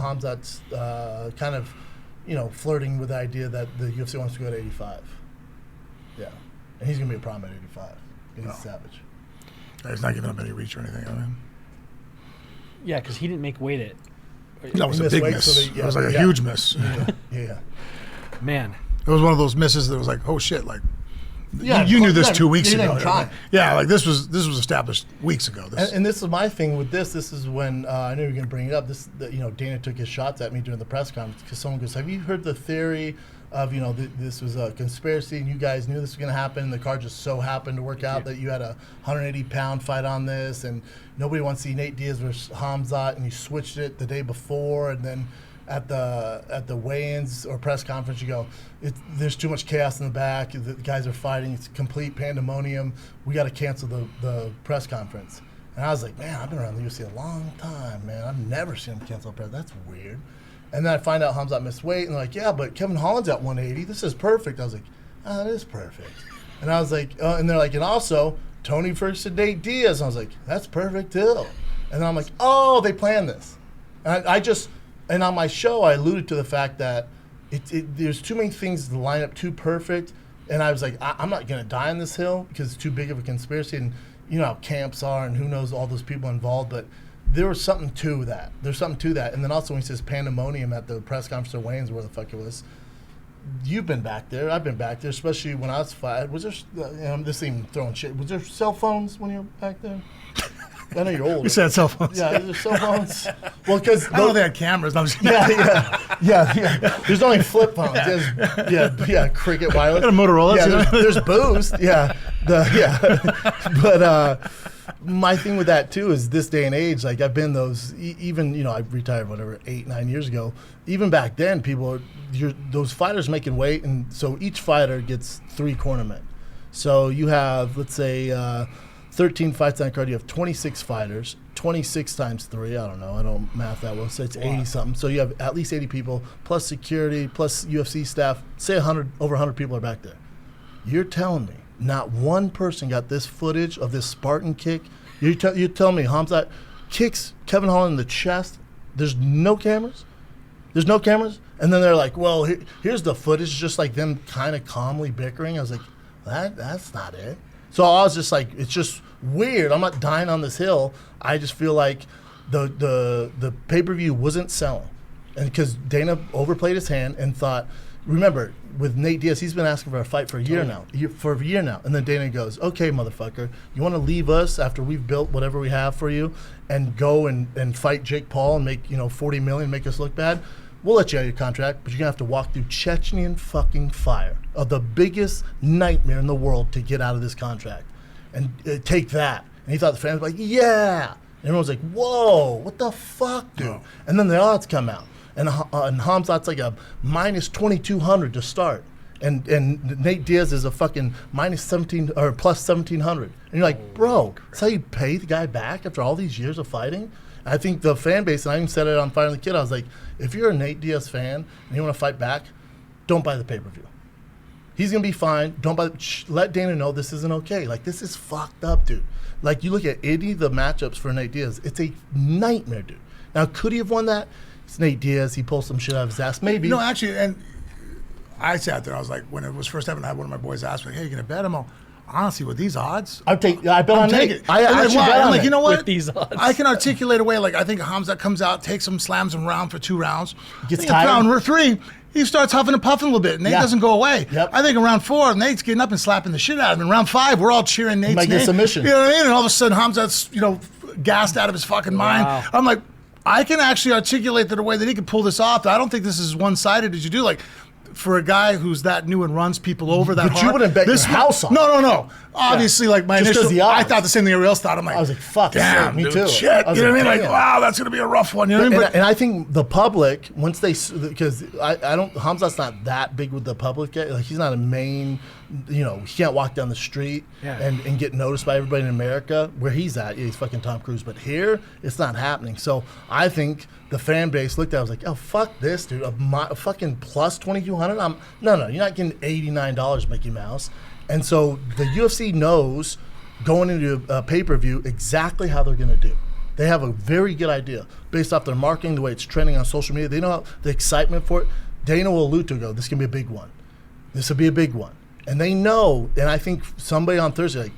Hamzat's kind of, flirting with the idea that the UFC wants to go to 85. Yeah. And he's going to be a problem at 85. He's savage. He's not giving up any reach or anything, I mean. Yeah, because he didn't make weight at... That was a big miss. It was like a huge miss. Yeah. Man. It was one of those misses that was like, oh shit, like... Yeah, you knew this 2 weeks ago. Yeah, like this was established weeks ago. And this is my thing with this. This is when I knew you were going to bring it up. Dana took his shots at me during the press conference because someone goes, "Have you heard the theory of this was a conspiracy and you guys knew this was going to happen? And the card just so happened to work out that you had a 180-pound fight on this, and nobody wants to see Nate Diaz versus Hamzat, and you switched it the day before, and then." At the weigh-ins or press conference, you go, there's too much chaos in the back. The guys are fighting. It's complete pandemonium. We got to cancel the press conference. And I was like, man, I've been around the UFC a long time, man. I've never seen them cancel a press. That's weird. And then I find out Hamzat missed weight, and they're like, yeah, but Kevin Holland's at 180. This is perfect. I was like, oh, it is perfect. And I was like, and they're like, and also Tony versus Nate Diaz. And I was like, that's perfect too. And then I'm like, oh, they planned this. And And on my show, I alluded to the fact that there's too many things to line up too perfect. And I was like, I'm not going to die on this hill because it's too big of a conspiracy. And you know how camps are and who knows all those people involved. But there was something to that. There's something to that. And then also when he says pandemonium at the press conference or Wayne's, where the fuck it was. You've been back there. I've been back there, especially when I was fighting. Was there, I'm just even throwing shit. Was there cell phones when you were back there? I know you're old. We said cell phones. Yeah, there's cell phones. Well, because I know they had cameras. Yeah. There's only flip phones. There's, Cricket Wireless. Got a Motorola. Yeah, there's Boost. Yeah, But my thing with that too is this day and age. Like I've been those. Even I retired 8-9 years ago. Even back then, those fighters making weight, and so each fighter gets 3 cornermen. So you have, let's say. 13 fights on the card, you have 26 fighters, 26 times 3, I don't know, I don't math that well, so it's 80-something. So you have at least 80 people, plus security, plus UFC staff, say over 100 people are back there. You're telling me not one person got this footage of this Spartan kick? You're telling me Hamzat kicks Kevin Holland in the chest, there's no cameras? There's no cameras? And then they're like, well, here's the footage, just like them kind of calmly bickering. I was like, that's not it. So I was just like, it's just weird. I'm not dying on this hill. I just feel like the pay-per-view wasn't selling. And because Dana overplayed his hand and thought, remember, with Nate Diaz, he's been asking for a fight for a year now. And then Dana goes, okay, motherfucker, you want to leave us after we've built whatever we have for you and go and fight Jake Paul and make $40 million, make us look bad? We'll let you out of your contract, but you're going to have to walk through Chechenian fucking fire of the biggest nightmare in the world to get out of this contract. And take that. And he thought the fans were like, yeah. And everyone was like, whoa, what the fuck, dude? Oh. And then the odds come out. And Hamzat's like a minus 2,200 to start. And Nate Diaz is a fucking minus 17 or plus 1,700. And you're like, bro, that's how you pay the guy back after all these years of fighting? I think the fan base, and I even said it on Fire and the Kid, I was like, if you're a Nate Diaz fan and you want to fight back, don't buy the pay-per-view. He's going to be fine. Let Dana know this isn't okay. Like, this is fucked up, dude. Like, you look at any of the matchups for Nate Diaz, it's a nightmare, dude. Now, could he have won that? It's Nate Diaz. He pulled some shit out of his ass. Maybe. No, actually, and I sat there. I was like, when it was first happening, I had one of my boys ask me, hey, you going to bet him? Honestly, with these odds, I bet on Nate. I'm like, you know what? With these odds, I can articulate away. Like, I think Hamzat comes out, takes him, slams him round for 2 rounds. Gets tired. Round 3, he starts huffing and puffing a little bit. Nate doesn't go away. Yep. I think in round 4, Nate's getting up and slapping the shit out of him. In round 5, we're all cheering Nate's name. Submission. You know what I mean? And all of a sudden, Hamzat's gassed out of his fucking mind. Wow. I'm like, I can actually articulate the way that he can pull this off. I don't think this is one-sided as you do. Like, for a guy who's that new and runs people over that hard. But you wouldn't bet your house on. No. Obviously, like my initial, I thought the same thing everybody else thought. I'm like, I was like, fuck, damn, me dude, too. Shit. You know what I mean? Like, wow, that's going to be a rough one. You know what I mean? And I think the public, once they, because Hamzat's not that big with the public yet. Like, he's not a main, he can't walk down the street and get noticed by everybody in America where he's at. Yeah, he's fucking Tom Cruise. But here, it's not happening. So I think the fan base looked at it, I was like, oh, fuck this, dude. A fucking plus 2,200? No, you're not getting $89, Mickey Mouse. And so the UFC knows going into a pay-per-view exactly how they're going to do. They have a very good idea based off their marketing, the way it's trending on social media. They know the excitement for it. Dana will allude to go, this can be a big one. This will be a big one. And they know, and I think somebody on Thursday, like,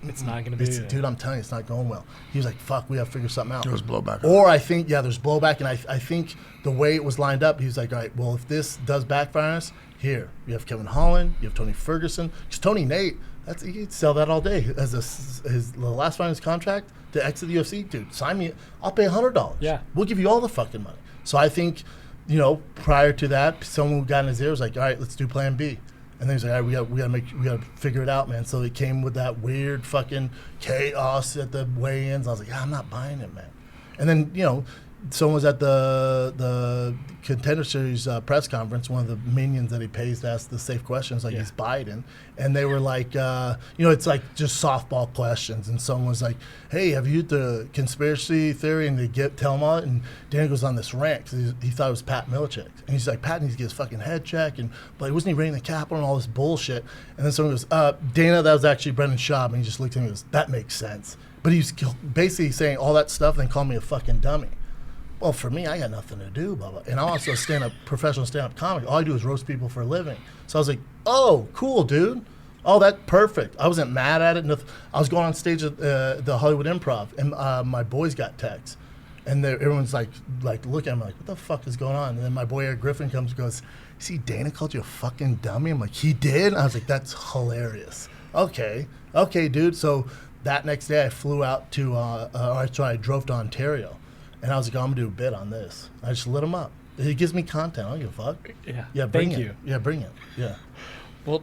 It's not going to be. dude, I'm telling you, it's not going well. He was like, fuck, we have to figure something out. There was blowback. Or I think, there's blowback. And I think the way it was lined up, he was like, all right, well, if this does backfire on us, here, you have Kevin Holland, you have Tony Ferguson. Because Tony Nate, he could sell that all day. As the last fight in his contract to exit the UFC, dude, sign me. I'll pay $100. Yeah. We'll give you all the fucking money. So I think, prior to that, someone who got in his ear was like, all right, let's do plan B. And then he's like, all right, we gotta figure it out, man. So it came with that weird fucking chaos at the weigh-ins. I was like, I'm not buying it, man. And then, someone was at the Contender Series press conference, one of the minions that he pays to ask the safe questions, like he's Biden. And they were like, it's like just softball questions. And someone was like, hey, have you the conspiracy theory? And they tell him all it. And Dan goes on this rant because he thought it was Pat Milicic. And he's like, Pat needs to get his fucking head checked. But wasn't he raiding the Capitol and all this bullshit? And then someone goes, Dana, that was actually Brendan Schaub. And he just looked at me and goes, that makes sense. But he's basically saying all that stuff and then calling me a fucking dummy. Well, for me, I got nothing to do, blah, blah. And I'm also a professional stand-up comic. All I do is roast people for a living. So I was like, oh, cool, dude. Oh, that's perfect. I wasn't mad at it. I was going on stage at the Hollywood Improv, and my boys got texts. And everyone's like looking at me like, what the fuck is going on? And then my boy Eric Griffin comes and goes, see, Dana called you a fucking dummy? I'm like, he did? And I was like, that's hilarious. Okay, dude. So that next day I flew out to, I drove to Ontario. And I was like, I'm going to do a bit on this. I just lit him up. It gives me content. I don't give a fuck. Yeah. Yeah, bring Thank it. you. Yeah, bring it. Yeah. Well,